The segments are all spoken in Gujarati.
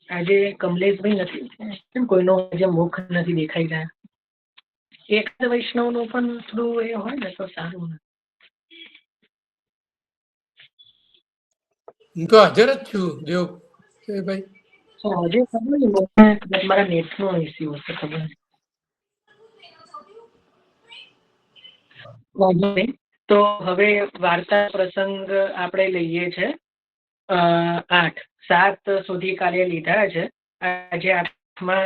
આજે કમલેશભાઈ નથી, કેમ કોઈનો આજે મુખ નથી દેખાઈ રહ્યા? એક વૈષ્ણવ નું પણ થોડું એ હોય ને તો સારું. હું તો હાજર જ છું દેવભાઈ. હજી ખબર નહીં, મારા નેટ નો ઇસ્યુ હશે, ખબર નહીં. તો હવે વાર્તા પ્રસંગ આપણે લઈએ છે 8, 7 સુધી કાર્ય લીધા છે. આજે 8મા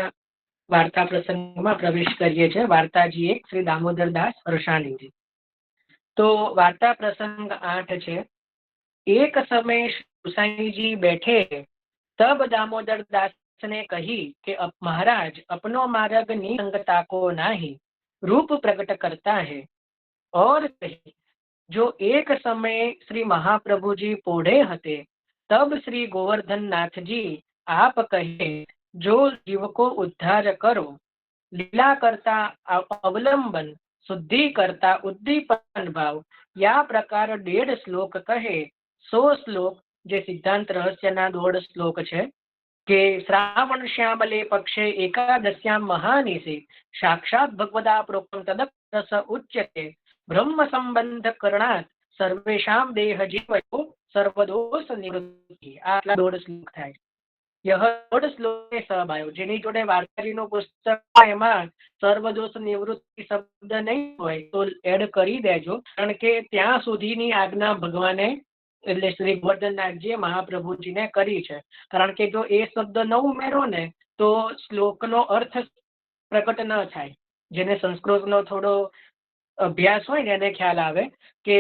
વાર્તા પ્રસંગમાં પ્રવેશ કરીએ છીએ. વાર્તાજી એક શ્રી દામોદરદાસ હર્ષાણીજી. તો વાર્તા પ્રસંગ 8 છે. એક સમય ગુસાઈજી बैठे तब दामोदर दास ने कही कि अब महाराज अपनो मार्ग निसंगता को नाही रूप प्रकट करता है और कही जो एक समय श्री महाप्रभु जी पोढ़े हते तब श्री गोवर्धन नाथ जी आप कहे जो जीव को उद्धार करो लीला करता अवलंबन शुद्धि करता उद्दीपन भाव या प्रकार 1.5 श्लोक कहे 100 श्लोक જે સિદ્ધાંત રહસ્યના 1.5 શ્લોક છે કે શ્રાવણ શ્યામલે પક્ષે એકાદશ્યામ મહાનિશી સાક્ષાત ભગવદા પ્રોક્તમ તદરસ ઉચ્યતે બ્રહ્મ સંબંધ કરણાત સર્વેષામ દેહ જીવયો સર્વદોષ નિવૃત્તિ. આટલા 1.5 શ્લોક થાય. यह 1.5 શ્લોક સબ આવ્યો. જેની જોડે વાર્તાજીનું પુસ્તક એમાં સર્વદોષ નિવૃત્તિ શબ્દ નહીં હોય તો એડ કરી દેજો, કારણ કે ત્યાં સુધીની આજ્ઞા ભગવાને એટલે શ્રી ગોવર્ધનનાથજીએ મહાપ્રભુજીને કરી છે. કારણ કે જો એ શબ્દ ન ઉમેરો ને તો શ્લોકનો અર્થ પ્રકટ ન થાય. જેને સંસ્કૃતનો થોડો અભ્યાસ હોય ને એને ખ્યાલ આવે કે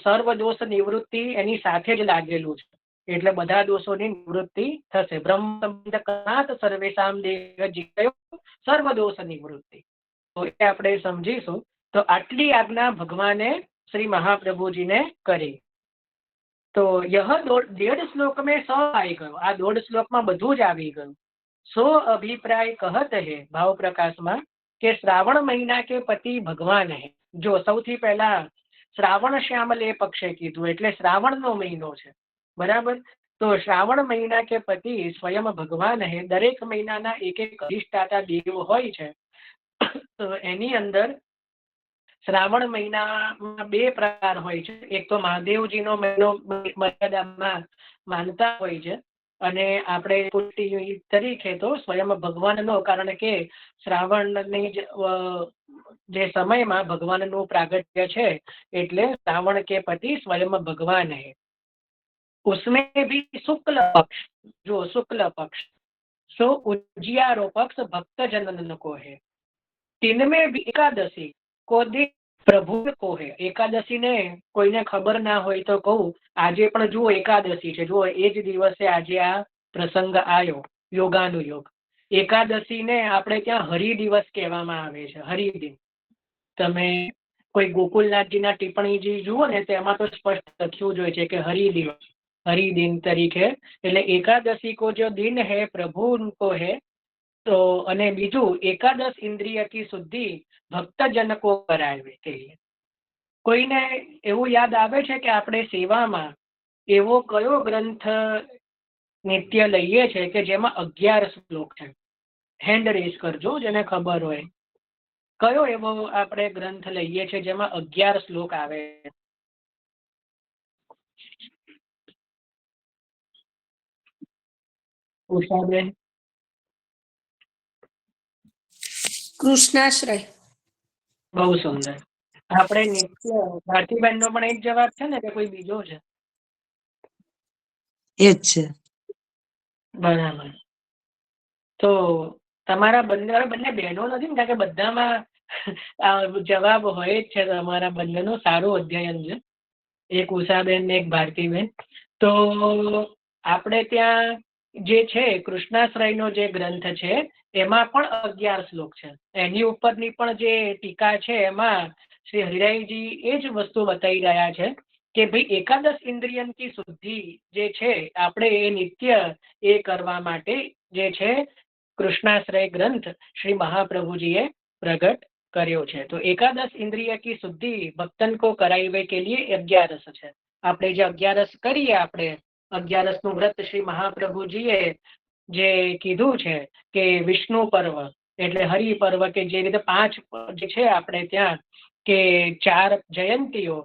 સર્વ દોષ નિવૃત્તિ એની સાથે જ લાગેલું છે, એટલે બધા દોષોની નિવૃત્તિ થશે. બ્રહ્મ સંબંધ કરણાત સર્વેષામ દેહ જીવયો સર્વ દોષ નિવૃત્તિ. તો એ આપણે સમજીશું. તો આટલી આજ્ઞા ભગવાને શ્રી મહાપ્રભુજીને કરી. તો यह 1.5 શ્લોક में 100 આવી ગયો. આ 1.5 શ્લોકમાં બધું જ આવી ગયું. 100 અભિપ્રાય કહત હે ભાવ પ્રકાશમાં કે શ્રાવણ મહિના કે પતિ ભગવાન હે. જો સૌથી પહેલા શ્રાવણ શ્યામલે પક્ષે કીધું એટલે શ્રાવણનો મહિનો છે, બરાબર. તો શ્રાવણ મહિના કે પતિ સ્વયં ભગવાન હે. દરેક મહિનાના એક અધિષ્ઠાતા દેવ હોય છે. તો એની અંદર શ્રાવણ મહિનામાં 2 પ્રકાર હોય છે. એક તો મહાદેવજીનો મહિનો મર્યાદામાં માનતા હોય છે, અને આપણે પુષ્ટિ તરીકે તો સ્વયં ભગવાનનો, કારણ કે શ્રાવણની જે સમયમાં ભગવાનનું પ્રાગટ્ય છે એટલે શ્રાવણ કે પતિ સ્વયં ભગવાન હે. उसमें भी शुक्ल पक्ष, जो शुक्ल पक्ष सो उजियारो पक्ष भक्त जनन को है. तिनमें भी एकादशी को दिन प्रभु को है. એકાદશી ને કોઈને ખબર ના હોય તો કહું, આજે પણ જુઓ એકાદશી છે. જુઓ એ જ દિવસે આજે આ પ્રસંગ આવ્યો, યોગાનુયોગ. એકાદશીને આપણે ત્યાં હરિ દિવસ કહેવામાં આવે છે, હરિદિન. તમે કોઈ ગોકુલનાથજીના ટિપ્પણીજી જુઓ ને તેમાં તો સ્પષ્ટ લખ્યું જ હોય છે કે હરિ દિવસ, હરિદિન તરીકે. એટલે એકાદશી કો જો દિન હે પ્રભુ કો હે. તો અને બીજું એકાદશ ઇન્દ્રિય કી શુદ્ધિ ભક્તજન કો કરાવે કહીએ. કોઈને એવું યાદ આવે છે કે આપણે સેવામાં એવો કયો ગ્રંથ નિત્ય લઈએ છે કે જેમાં 11 શ્લોક છે? હેન્ડ રેઝ કરજો જેને ખબર હોય. કયો એવો આપણે ગ્રંથ લઈએ છે જેમાં 11 શ્લોક આવે? ઉષાબેન? કૃષ્ણાશ્રય. બહુ સુંદર. આપણે નિત્ય ભારતીબેન નો પણ એક જવાબ છે ને કે કોઈ બીજો છે? એ જ છે. બરાબર. તો તમારા બંને બહેનો નથી ને, કારણ કે બધામાં જવાબ હોય જ છે. તમારા બંનેનું સારું અધ્યયન છે, એક ઉષાબેન ને એક ભારતીબેન. તો આપણે ત્યાં જે છે કૃષ્ણાશ્રયનો જે ગ્રંથ છે એમાં પણ 11 શ્લોક છે. એની ઉપરની પણ જે ટીકા છે એમાં શ્રી હરિરાયજી એ જ વસ્તુ બતાવી રહ્યા છે કે ભાઈ એકાદશ ઇન્દ્રિયન કી શુદ્ધિ જે છે આપણે એ નિત્ય એ કરવા માટે જે છે કૃષ્ણાશ્રય ગ્રંથ શ્રી મહાપ્રભુજીએ પ્રગટ કર્યો છે. તો એકાદશ ઇન્દ્રિય કી શુદ્ધિ ભક્તન કો કરાવે કે લીએ 11 છે. આપણે જે 11 કરીએ, આપણે 11 નું વ્રત શ્રી મહાપ્રભુજીએ જે કીધું છે કે વિષ્ણુ પર્વ એટલે હરિ પર્વ, કે જે રીતે 5 જે છે આપણે ત્યાં કે 4 જયંતીઓ,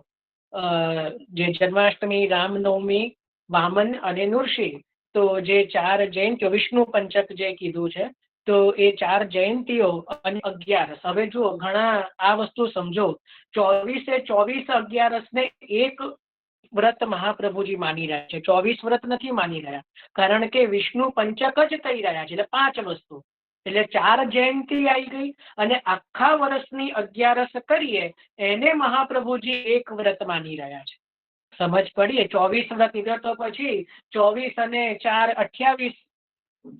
જે જન્માષ્ટમી, રામનવમી, વામન અને નૃસિંહ, તો જે 4 જયંતીઓ વિષ્ણુ પંચક જે કીધું છે, તો એ 4 જયંતીઓ અને 11. હવે જુઓ, ઘણા આ વસ્તુ સમજો, 24 11 ને એક વ્રત મહાપ્રભુજી માની રહ્યા છે, 24 વ્રત નથી માની રહ્યા, કારણ કે વિષ્ણુ પંચક જ કહી રહ્યા છે, એટલે 5 વસ્તુ, એટલે 4 જયંતી આવી ગઈ અને આખા વર્ષની 11 કરીએ એને મહાપ્રભુજી એક વ્રત માની રહ્યા છે. સમજ પડી? 24 વ્રત લીધા તો પછી 24 અને 4 28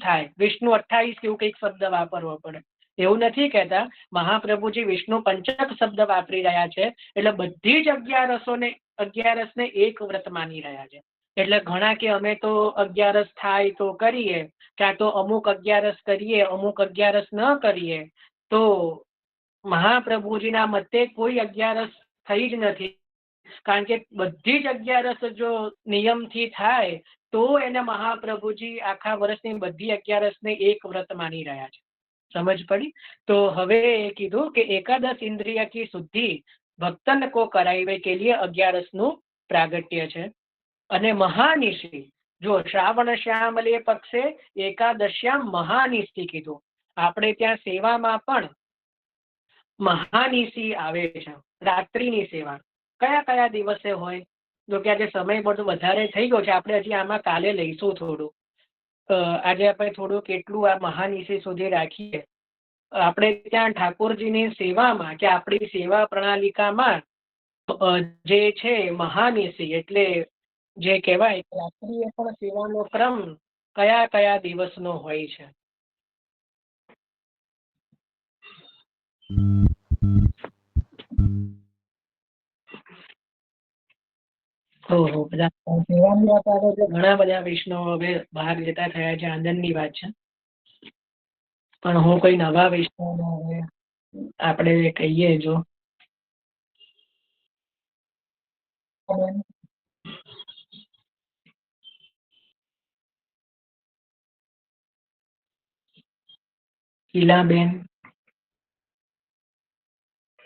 થાય, વિષ્ણુ 28 એવું કંઈક શબ્દ વાપરવો પડે. એવું નથી કહેતા, મહાપ્રભુજી વિષ્ણુ પંચક શબ્દ વાપરી રહ્યા છે, એટલે બધી જ 11 ને એક વ્રત માની રહ્યા છે. એટલે ઘણા કે અમે તો 11 થાય તો કરીએ, ક્યાં તો અમુક 11 કરીએ, અમુક 11 ન કરીએ, તો મહાપ્રભુજીના મતે કોઈ 11 થઈ જ નથી, કારણ કે બધી જ 11 જો નિયમથી થાય તો એને મહાપ્રભુજી આખા વર્ષની બધી 11 ને એક વ્રત માની રહ્યા છે. સમજ પડી? તો હવે એ કીધું કે એકાદશ ઇન્દ્રિય કી શુદ્ધિ ભક્તન કો કરાવે કે લીએ 11 નું પ્રાગટ્ય છે. અને મહાનિશી, જો શ્રાવણ શ્યામલે પક્ષે એકાદશ્યામ મહાનિશી કીધું. આપણે ત્યાં સેવામાં પણ મહાનિશી આવે છે, રાત્રિની સેવા. કયા કયા દિવસે હોય? જો કે આજે સમય બધો વધારે થઈ ગયો છે, આપણે હજી આમાં કાલે લઈશું થોડું. આજે આપણે થોડું કેટલું આ મહાનિશી સુધી રાખીએ. આપણે ત્યાં ઠાકોરજીની સેવામાં કે આપણી સેવા પ્રણાલિકામાં જે છે મહાનિશી એટલે જે કહેવાય રાત્રિએ પણ સેવાનો ક્રમ કયા કયા દિવસનો હોય છે. ઓહો, બધા સેવાની વાત આવે એટલે ઘણા બધા વૈષ્ણવો હવે ભાગ લેતા થયા છે, આનંદની વાત છે. પણ હું કોઈ નવા વૈષ્ણવને હવે આપણે કહીએ જો ઈલાબેન.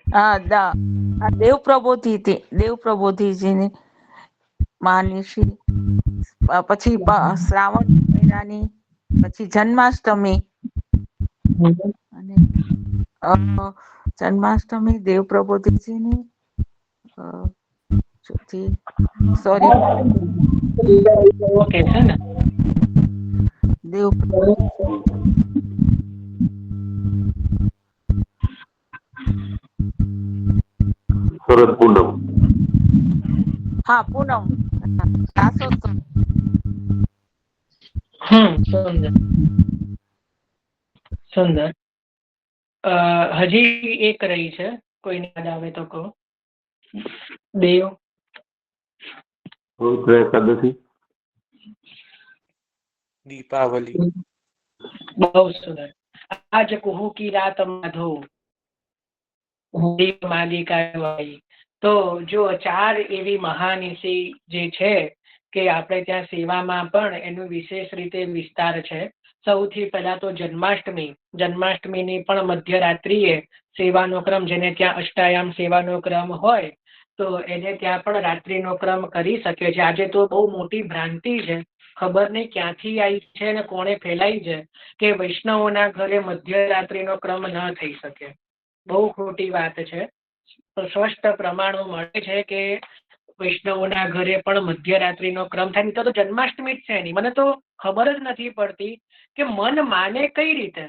આ દેવ પ્રબોધિજીની મહાનિશી, પછી શ્રાવણ મહિનાની, પછી જન્માષ્ટમી અને જન્માષ્ટમી દેવ પ્રબોધિજીની, સોરી ઓકે છે ને દેવ શરદ પૂનમ. હા, પૂનમ, રાસોત્સવ. સુંદર સુંદર. હજી એક રહી છે, કોઈને યાદ આવે તો કહો. દેવ. પવિત્ર એકાદશી. દીપાવલી. બહુ સુંદર. આજ કુહુ કી રાત માધો દીપ માલિકા. તો જો 4 એવી મહાનિશી જે છે કે આપણે ત્યાં સેવામાં પણ એનું વિશેષ રીતે વિસ્તાર છે. સૌથી પહેલા તો જન્માષ્ટમીની પણ મધ્યરાત્રિએ સેવાનો ક્રમ, જેને ત્યાં અષ્ટાયામ સેવાનો ક્રમ હોય તો એને ત્યાં પણ રાત્રિનો ક્રમ કરી શકે છે. આજે તો બહુ મોટી ભ્રાંતિ છે, ખબર નહીં ક્યાંથી આવી છે અને કોણે ફેલાઈ છે કે વૈષ્ણવોના ઘરે મધ્યરાત્રિનો ક્રમ ન થઈ શકે. બહુ ખોટી વાત છે. સ્પષ્ટ પ્રમાણો મળે છે કે વૈષ્ણવોના ઘરે પણ મધ્યરાત્રિનો ક્રમ થાય. તો જન્માષ્ટમી જ છે એની, મને તો ખબર જ નથી પડતી કે મન માને કઈ રીતે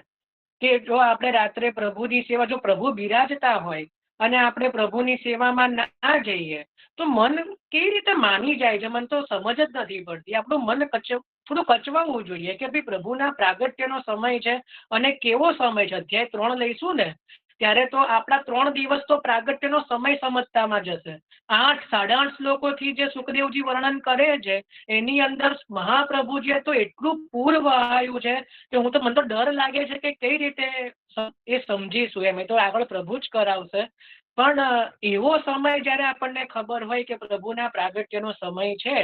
કે જો આપણે રાત્રે પ્રભુની સેવા, જો પ્રભુ બિરાજતા હોય અને આપણે પ્રભુની સેવામાં ના જઈએ તો મન કેવી રીતે માની જાય છે? મને તો સમજ જ નથી પડતી. આપણું મન થોડું કચવાવું જોઈએ કે ભાઈ પ્રભુના પ્રાગટ્યનો સમય છે. અને કેવો સમય છે? અધ્યાય 3 લઈશું ને ત્યારે તો આપણા 3 દિવસ તો પ્રાગટ્યનો સમય સમજતામાં જશે. 8 8.5 શ્લોકોથી જે સુખદેવજી વર્ણન કરે છે એની અંદર મહાપ્રભુજીએ તો એટલું પૂર વહાયું છે કે મને તો ડર લાગે છે કે કઈ રીતે એ સમજીશું. એમ તો આગળ પ્રભુ જ કરાવશે, પણ એવો સમય જયારે આપણને ખબર હોય કે પ્રભુના પ્રાગટ્યનો સમય છે,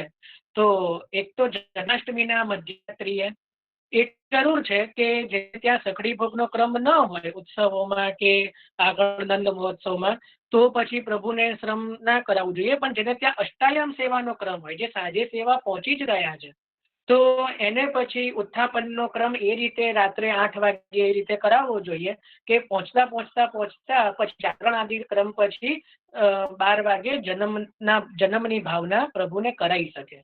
તો એક તો જન્માષ્ટમીના મધ્યરાત્રિએ, એ જરૂર છે કે જે ત્યાં સખડી ભોગનો ક્રમ ન હોય ઉત્સવોમાં કે આગળ નંદ મહોત્સવમાં, તો પછી પ્રભુને શ્રમ ના કરાવવું જોઈએ. પણ જેને ત્યાં અષ્ટાયમ સેવાનો ક્રમ હોય, જે સાંજે સેવા પહોંચી જ રહ્યા છે, તો એને પછી ઉત્થાપનનો ક્રમ એ રીતે રાત્રે 8 વાગે એ રીતે કરાવવો જોઈએ કે પહોંચતા પછી જાગરણ આદિ ક્રમ પછી 12 વાગે જન્મની ભાવના પ્રભુને કરાઈ શકે.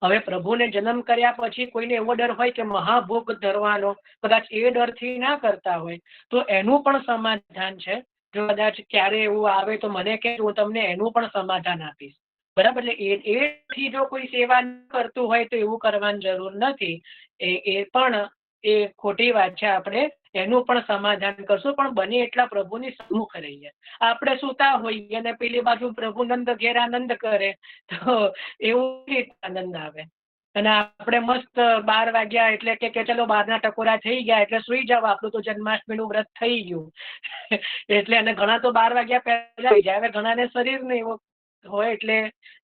હવે પ્રભુને જન્મ કર્યા પછી કોઈને એવો ડર હોય કે મહાભોગ ધરવાનો, કદાચ એ ડરથી ના કરતા હોય તો એનું પણ સમાધાન છે. જો કદાચ ક્યારે એવું આવે તો મને કે હું તમને એનું પણ સમાધાન આપીશ. બરાબર. એટલે એથી જો કોઈ સેવા કરતું હોય તો એવું કરવાની જરૂર નથી. એ પણ એ ખોટી વાત છે. આપણે એનું પણ સમાધાન કરશું, પણ બને એટલા પ્રભુની સન્મુખ રહીએ. આપણે સુતા હોઈએ અને પેલી બાજુ પ્રભુ નંદ ઘેર આનંદ કરે તો એવું આનંદ આવે. અને આપણે મસ્ત 12 વાગ્યા એટલે કે ચલો 12 ટકોરા થઈ ગયા એટલે સુઈ જાવ, આપણું તો જન્માષ્ટમીનું વ્રત થઈ ગયું. એટલે અને ઘણા તો 12 વાગ્યા પહેલા થઈ જાય. હવે ઘણાને શરીર ને એવો હોય એટલે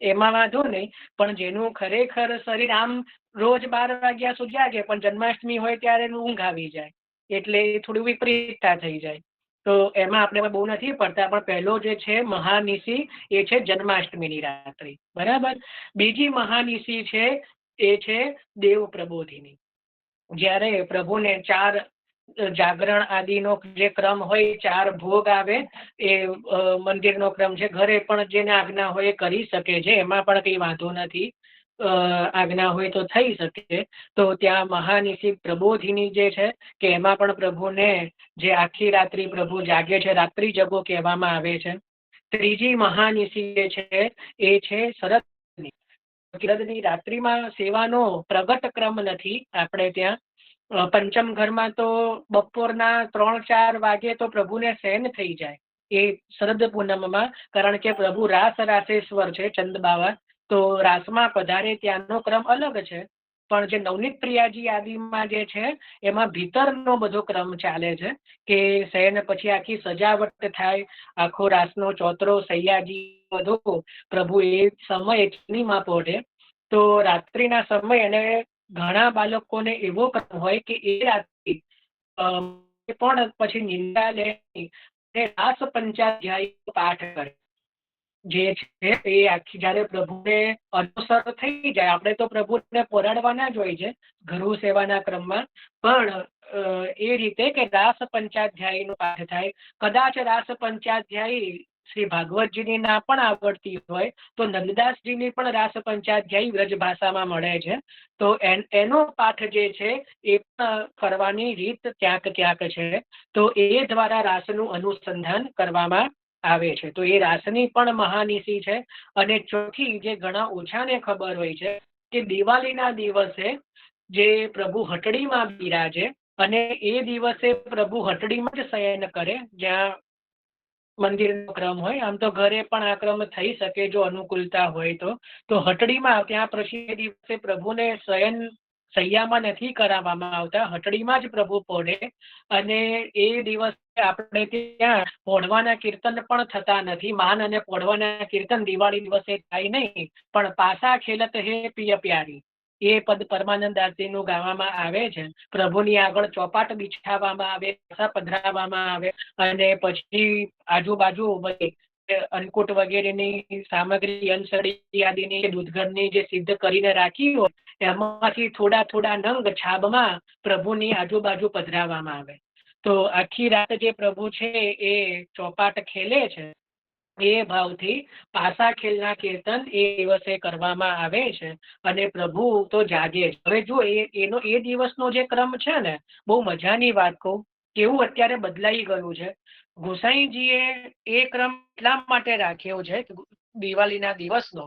એમાં વાંધો નહીં, પણ જેનું ખરેખર શરીર આમ રોજ 12 વાગ્યા સુધી જાગે પણ જન્માષ્ટમી હોય ત્યારે ઊંઘ આવી જાય, એટલે થોડું વિપરીતતા થઈ જાય. તો એમાં આપણે બહુ નથી પડતા. પણ પહેલો જે છે મહાનિશી એ છે જન્માષ્ટમીની રાત્રિ. બરાબર. બીજી મહાનિશી છે એ છે દેવ પ્રબોધિની. જ્યારે પ્રભુને 4 જાગરણ આદિનો જે ક્રમ હોય, 4 ભોગ આવે, એ મંદિરનો ક્રમ છે. ઘરે પણ જેને આજ્ઞા હોય એ કરી શકે છે, એમાં પણ કઈ વાંધો નથી. આજ્ઞા હોય તો થઈ શકે. તો ત્યાં મહાનિશી પ્રબોધિની જે છે કે એમાં પણ પ્રભુને જે આખી રાત્રિ પ્રભુ જાગે છે, રાત્રિ જગો કહેવામાં આવે છે. ત્રીજી મહાનિશી જે છે એ છે શરદની. શરદની રાત્રિમાં સેવાનો પ્રગટ ક્રમ નથી આપણે ત્યાં. પંચમ ઘરમાં તો બપોરના 3-4 વાગે તો પ્રભુને શયન થઈ જાય એ શરદ પૂનમમાં, કારણ કે પ્રભુ રાસેશ્વર છે ચંદબાવા. તો રાસમાં પધારે ત્યાંનો ક્રમ અલગ છે. પણ જે નવનીત પ્રિયાજી આદિમાં જે છે એમાં ભીતરનો બધો ક્રમ ચાલે છે કે શયન પછી આખી સજાવટ થાય, આખો રાસનો ચોતરો સૈયાજી બધો પ્રભુ એ સમય અગ્નિમાં પોઢે. તો રાત્રિના સમય અને ઘણા બાળકોને એવો ક્રમ હોય કે એ રાત્રિ પણ પછી નિંદા લે રાસ પંચાધ્યાયી પાઠ કરે. જે છે એ આખી જયારે પ્રભુને અનુસર થઈ જાય, આપણે તો પ્રભુને પોરાડવાના જ હોય છે ગુરુ સેવાના ક્રમમાં, પણ એ રીતે કે રાસ પંચાધ્યાયી નો પાઠ થાય. કદાચ રાસ પંચાધ્યાયી શ્રી ભાગવતજીની ના પણ આવડતી હોય તો નંદદાસજીની પણ રાસ પંચાધ્યાયી વ્રજ ભાષામાં મળે છે. તો એનો પાઠ જે છે એ પણ કરવાની રીત ક્યાંક છે. તો એ દ્વારા રાસનું અનુસંધાન કરવામાં આવે છે. તો એ રાસની પણ મહાનિશી છે. અને ચોથી જે ઘણા ઓછાને ખબર હોય છે કે દિવાળીના દિવસે જે પ્રભુ હટડીમાં બિરાજે અને એ દિવસે પ્રભુ હટડીમાં જ શયન કરે, જ્યાં મંદિરનો ક્રમ હોય. આમ તો ઘરે પણ આ ક્રમ થઈ શકે જો અનુકૂળતા હોય તો હટડીમાં ત્યાં પછી દિવસે પ્રભુને શૈયામાં નથી કરાવવામાં આવતા, હટડીમાં જ પ્રભુ પોઢે. અને એ દિવસે આપણે ત્યાં પોઢવાના કીર્તન પણ થતા નથી. માન અને પોઢવાના કીર્તન દિવાળી દિવસે થાય નહીં, પણ પાસા ખેલત હે પિય પ્યારી એ પદ પરમાનંદાસજીનું ગાવામાં આવે છે. પ્રભુની આગળ ચોપાટ બિછાવવામાં આવે, પાસા પધરાવવામાં આવે અને પછી આજુબાજુ અન્નકૂટ વગેરેની સામગ્રી, અંસળી આદિની દૂધઘરની જે સિદ્ધ કરીને રાખી હોય એમાંથી થોડા નંગ છાબમાં પ્રભુની આજુબાજુ પધરાવવામાં આવે. તો આખી રાત જે પ્રભુ છે એ ચોપાટ ખેલે છે, એ ભાવથી પાસા ખેલના કીર્તન એ દિવસે કરવામાં આવે છે અને પ્રભુ તો જાગે છે. હવે જો એનો એ દિવસનો જે ક્રમ છે ને, બહુ મજાની વાત કહું, કેવું અત્યારે બદલાઈ ગયું છે. ગોસાઈજીએ એ ક્રમ એટલા માટે રાખ્યો છે દિવાળીના દિવસનો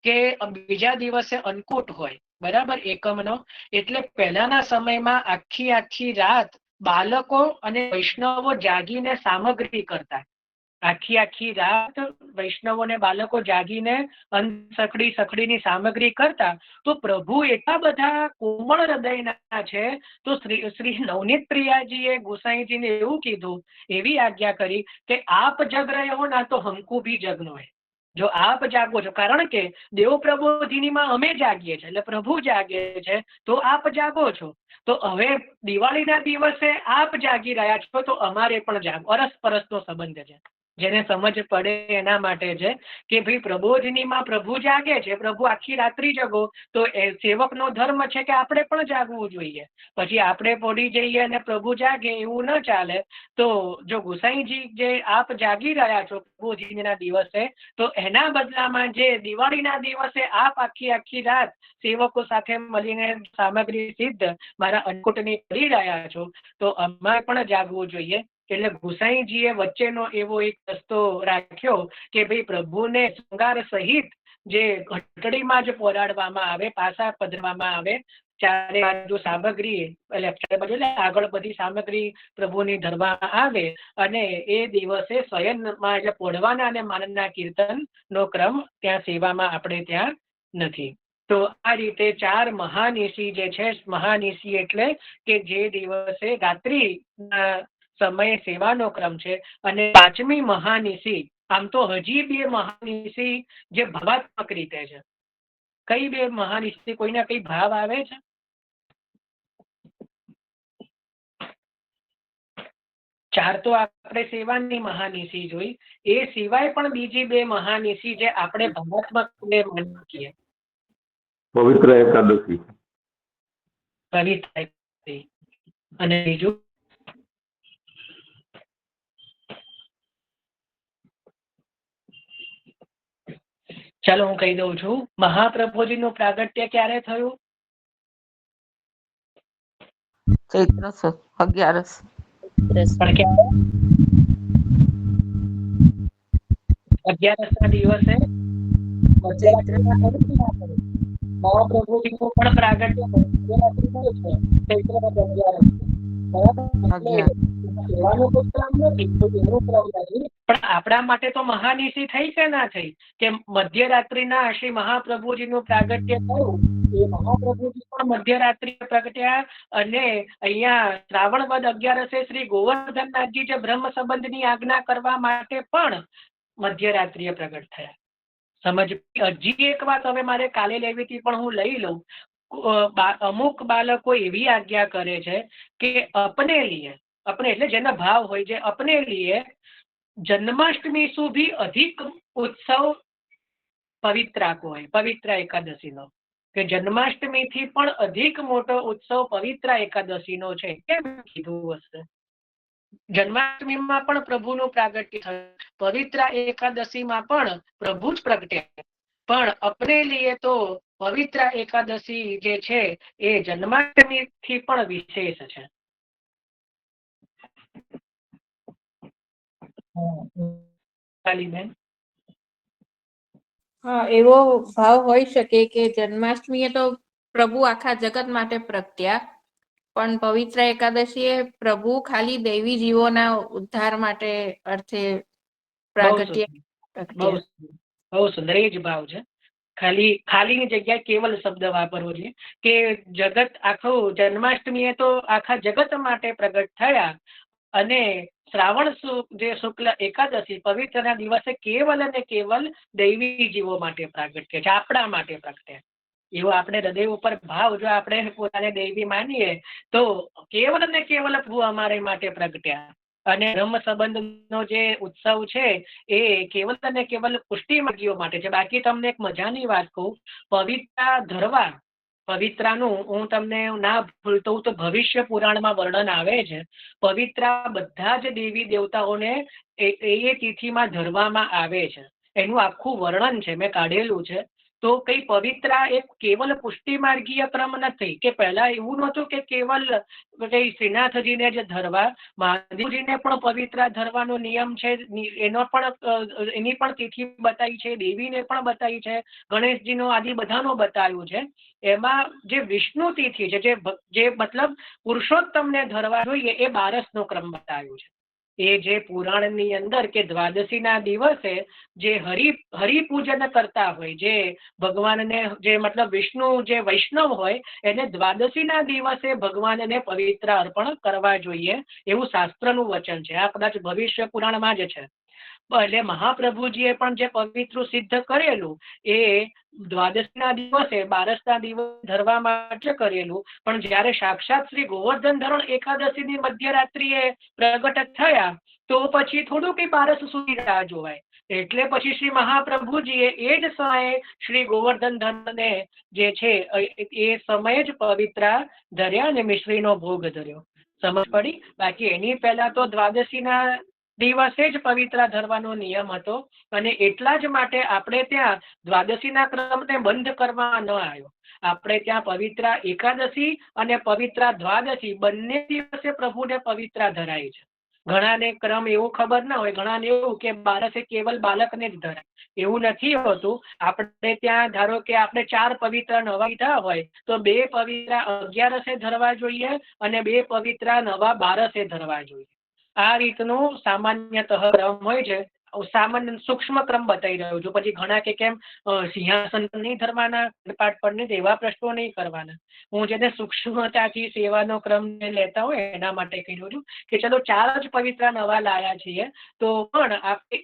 કે બીજા દિવસે અન્નકૂટ હોય, બરાબર, એકમનો. એટલે પહેલાના સમયમાં આખી રાત બાળકો અને વૈષ્ણવો જાગીને સામગ્રી કરતા. આખી રાત વૈષ્ણવોને બાળકો જાગીને સખડીની સામગ્રી કરતા. તો પ્રભુ એટલા બધા કોમળ હૃદયના છે. તો શ્રી નવનીત પ્રિયાજીએ ગોસાઈજીને એવું કીધું, એવી આજ્ઞા કરી કે આપ જગ રહ્યો ના તો હમકુ ભી જગનો હે. જો આપ જાગો છો, કારણ કે દેવ પ્રબોધિનીમાં અમે જાગીએ છીએ, એટલે પ્રભુ જાગે છે, તો આપ જાગો છો. તો હવે દિવાળીના દિવસે આપ જાગી રહ્યા છો, તો અમારે પણ જાગો. અરસપરસનો સંબંધ છે. જેને સમજ પડે એના માટે છે કે ભાઈ પ્રબોધિનીમાં પ્રભુ જાગે છે, પ્રભુ આખી રાત્રિ જગો, તો એ સેવકનો ધર્મ છે કે આપણે પણ જાગવું જોઈએ. પછી આપણે પડી જઈએ અને પ્રભુ જાગે એવું ન ચાલે. તો જો ગુસાઈજી જે આપ જાગી રહ્યા છો પ્રભુજીના દિવસે, તો એના બદલામાં જે દિવાળીના દિવસે આપ આખી રાત સેવકો સાથે મળીને સામગ્રી સિદ્ધ મારા અન્નકૂટની કરી રહ્યા છો, તો અમારે પણ જાગવું જોઈએ. એટલે ગુસાઈજીએ વચ્ચેનો એવો એક રસ્તો રાખ્યો કે ભાઈ પ્રભુને શૃંગાર સહિત જે ઘંટડીમાં જ પોરાડવામાં આવે, પાસા પધરવામાં આવે, ચારે બાજુ સામગ્રી એટલે આગળ બધી સામગ્રી પ્રભુની ધરવામાં આવે, અને એ દિવસે શયનમાં એટલે પોઢવાના અને માનના કીર્તનનો ક્રમ ત્યાં સેવામાં આપણે ત્યાં નથી. તો આ રીતે 4 મહાનિશી જે છે, મહાનિશી એટલે કે જે દિવસે રાત્રિના સમય સેવાનો ક્રમ છે. અને 5મી મહાનિશી, આમ તો હજી 2 મહાનિશી જે ભાવાત્મક રીતે છે. કઈ 2 મહાનિશી? કોઈને કઈ ભાવ આવે છે? ચાર તો આપણે સેવાની મહાનિશી જોઈ, એ સિવાય પણ બીજી 2 મહાનિશી જે આપણે ભાવાત્મક માનીએ છીએ. પવિત્ર એકાદશી. પવિત્ર એકાદશી. અને બીજું? ચાલો હું કહી દઉં છું. મહાપ્રભુજીનું પ્રાગટ્ય ક્યારે થયું? ચૈત્ર 11. પણ ક્યારે? 11ના દિવસે મધ્યરાત્રિના થયું કે ના થયું? મહાપ્રભુજીનું પણ પ્રાગટ્ય મધ્યરાત્રિનું છે, ચૈત્ર 11. બરાબર? કહેવાનું કોઈ ક્રમ નથી, કોઈ એનું ક્રમ નથી. પણ આપણા માટે તો મહાનિશી થઈ કે ના થઈ કે મધ્યરાત્રિના શ્રી મહાપ્રભુજીનું પ્રાગટ્ય થયું. એ મહાપ્રભુજી પણ મધ્યરાત્રિએ પ્રગટ્યા, અને અહીંયા શ્રાવણ વદ 11 શ્રી ગોવર્ધનનાથજી જે બ્રહ્મ સંબંધની આજ્ઞા કરવા માટે પણ મધ્યરાત્રિએ પ્રગટ થયા. સમજ? હજી એક વાત હવે મારે કાલે લેવી હતી, પણ હું લઈ લઉં. અમુક બાળકો એવી આજ્ઞા કરે છે કે અપને લીએ, अपने એટલે જેના ભાવ હોય, જે अपने लिए जन्माष्टमी से भी अधिक उत्सव पवित्रा को है, पवित्र एकादशी नो, કે જન્માષ્ટમી થી પણ અધિક મોટો ઉત્સવ પવિત્ર એકાદશી નો છે. કેમ કીધું હશે? જન્માષ્ટમીમાં પણ પ્રભુનું પ્રાગટ્ય થયું, પવિત્ર એકાદશીમાં પણ પ્રભુ જ પ્રગટ્યા, પણ અપને લીએ તો પવિત્ર એકાદશી જે છે એ જન્માષ્ટમી થી પણ વિશેષ છે. હા, એવો ભાવ હોઈ શકે કે જન્માષ્ટમી તો પ્રભુ આખા જગત માટે પ્રગટ્યા, પણ પવિત્ર એકાદશી એ પ્રભુ ખાલી દૈવી જીવોના ઉદ્ધાર માટે અર્થે પ્રાગટ્ય. બહુ સુંદર, એ જ ભાવ છે. ખાલીની જગ્યાએ કેવલ શબ્દ વાપરવો જોઈએ કે જગત આખું, જન્માષ્ટમી તો આખા જગત માટે પ્રગટ થયા, અને શ્રાવણ જે શુક્લ એકાદશી પવિત્રના દિવસે કેવલ અને કેવલ દૈવી જીવો માટે પ્રાગટ્ય છે, આપણા માટે પ્રગટ્ય. એવો આપણે હૃદય ઉપર ભાવ, જો આપણે પોતાને દૈવી માનીએ તો કેવલ અને કેવલ પ્રભુ અમારે માટે પ્રગટ્યા. અને બ્રહ્મ સંબંધનો જે ઉત્સવ છે એ કેવલ અને કેવલ પુષ્ટિ માર્ગીઓ માટે છે. બાકી તમને એક મજાની વાત કહું, પવિત્રા ધરવા, પવિત્રાનું હું તમને ના ભૂલતો તો ભવિષ્ય પુરાણમાં વર્ણન આવે છે. પવિત્રા બધા જ દેવી દેવતાઓને એ તિથિમાં ધરવામાં આવે છે. એનું આખું વર્ણન છે, મેં કાઢેલું છે. તો કઈ પવિત્રા એક કેવલ પુષ્ટિ માર્ગીય ક્રમ નથી, કે પહેલા એવું નહોતું કે કેવલ કઈ શ્રીનાથજીને જ ધરવા, મહાદેવજીને પણ પવિત્રા ધરવાનો નિયમ છે, એનો પણ એની પણ તિથિ બતાવી છે, દેવીને પણ બતાવી છે, ગણેશજીનો આદિ બધાનો બતાવ્યું છે. એમાં જે વિષ્ણુ તિથિ છે, જે મતલબ પુરુષોત્તમને ધરવા જોઈએ, એ 12નો ક્રમ બતાવ્યો છે. એ જે પુરાણની અંદર કે દ્વાદશીના દિવસે જે હરિપૂજન કરતા હોય, જે ભગવાનને, જે મતલબ વિષ્ણુ જે વૈષ્ણવ હોય, એને દ્વાદશીના દિવસે ભગવાનને પવિત્ર અર્પણ કરવા જોઈએ, એવું શાસ્ત્રનું વચન છે. આ કદાચ ભવિષ્ય પુરાણમાં જ છે. એટલે મહાપ્રભુજીએ પણ જે પવિત્ર સિદ્ધ કરેલું એ દ્વાદશના દિવસે બારસના દિવસે ધરવા માટે કરેલું, પણ જ્યારે સાક્ષાત શ્રી ગોવર્ધન ધરણ એકાદશીની મધ્યરાત્રિએ પ્રગટ થયા તો પછી થોડું કઈ બારસ સુધી રાહ જોવાય. એટલે પછી શ્રી મહાપ્રભુજીએ એ જ સમયે શ્રી ગોવર્ધન ધનને જે છે એ સમયે જ પવિત્રા ધર્યા અને મિશ્રીનો ભોગ ધર્યો. સમજ પડી? બાકી એની પહેલા તો દ્વાદશીના દિવસે જ પવિત્રા ધરવાનો નિયમ હતો, અને એટલા જ માટે આપણે ત્યાં દ્વાદશીના ક્રમને બંધ કરવા ન આવ્યો. આપણે ત્યાં પવિત્રા એકાદશી અને પવિત્રા દ્વાદશી બંને દિવસે પ્રભુને પવિત્રા ધરાય છે. ઘણાને ક્રમ એવું ખબર ના હોય, ઘણાને એવું કે બારસે કેવલ બાલકને જ ધરાય. એવું નથી હોતું. આપણે ત્યાં ધારો કે આપણે 4 પવિત્રા નવા લીધા હોય તો 2 પવિત્રા 11 ધરવા જોઈએ અને 2 પવિત્રા નવા 12 ધરવા જોઈએ. આ રીતનું સામાન્યતઃ ક્રમ હોય છે. સામાન્ય સૂક્ષ્મ ક્રમ બતાવી રહ્યો છું. પછી ઘણા કે કેમ સિંહાસન પર નહીં ધરવાના, પાઠ પર નહીં, એવા પ્રશ્નો નહીં કરવાના. હું જેને સૂક્ષ્મતાથી સેવાનો ક્રમ લેતા હોય એના માટે કહી રહ્યો છું કે ચલો 4 જ પવિત્રા નવા લાયા છીએ તો પણ આપણે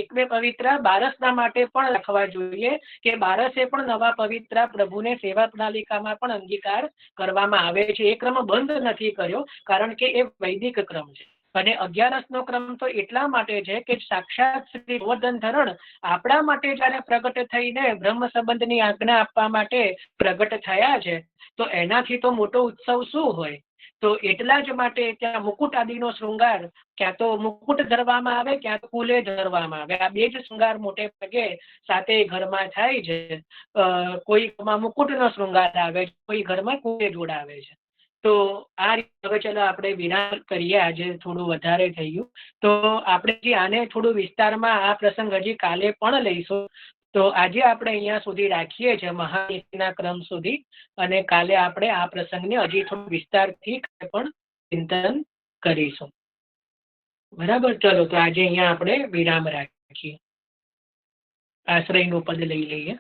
એક બે પવિત્રા બારસના માટે પણ રાખવા જોઈએ કે બારસે પણ નવા પવિત્રા પ્રભુને સેવા પ્રણાલિકામાં પણ અંગીકાર કરવામાં આવે છે. એ ક્રમ બંધ નથી કર્યો, કારણ કે એ વૈદિક ક્રમ છે. અને 11નો ક્રમ તો એટલા માટે છે કે સાક્ષાત શ્રી ગોવર્ધન ધરણ આપણા માટે જયારે પ્રગટ થઈને બ્રહ્મ સંબંધની આજ્ઞા આપવા માટે પ્રગટ થયા છે તો એનાથી તો મોટો ઉત્સવ શું હોય. તો એટલા જ માટે ત્યાં મુકુટ આદિનો શૃંગાર ક્યાં તો મુકુટ ધરવામાં આવે, ક્યાં તો કુલે ધરવામાં આવે. આ 2 જ શૃંગાર મોટે ભાગે 7 ઘરમાં થાય છે. કોઈ ઘરમાં મુકુટનો શૃંગાર આવે છે, કોઈ ઘરમાં કુલે જોડાવે છે. તો આ રીતે હવે ચલો આપણે વિરામ કરીએ. આજે થોડું વધારે થઈ ગયું તો આપણે આને થોડું વિસ્તારમાં આ પ્રસંગ હજી કાલે પણ લઈશું. તો આજે આપણે અહીંયા સુધી રાખીએ છીએ મહાનીતિના ક્રમ સુધી, અને કાલે આપણે આ પ્રસંગને હજી થોડું વિસ્તારથી પણ ચિંતન કરીશું. બરાબર? ચલો તો આજે અહીંયા આપણે વિરામ રાખીએ. આશ્રયનું પદ લઈ લઈએ.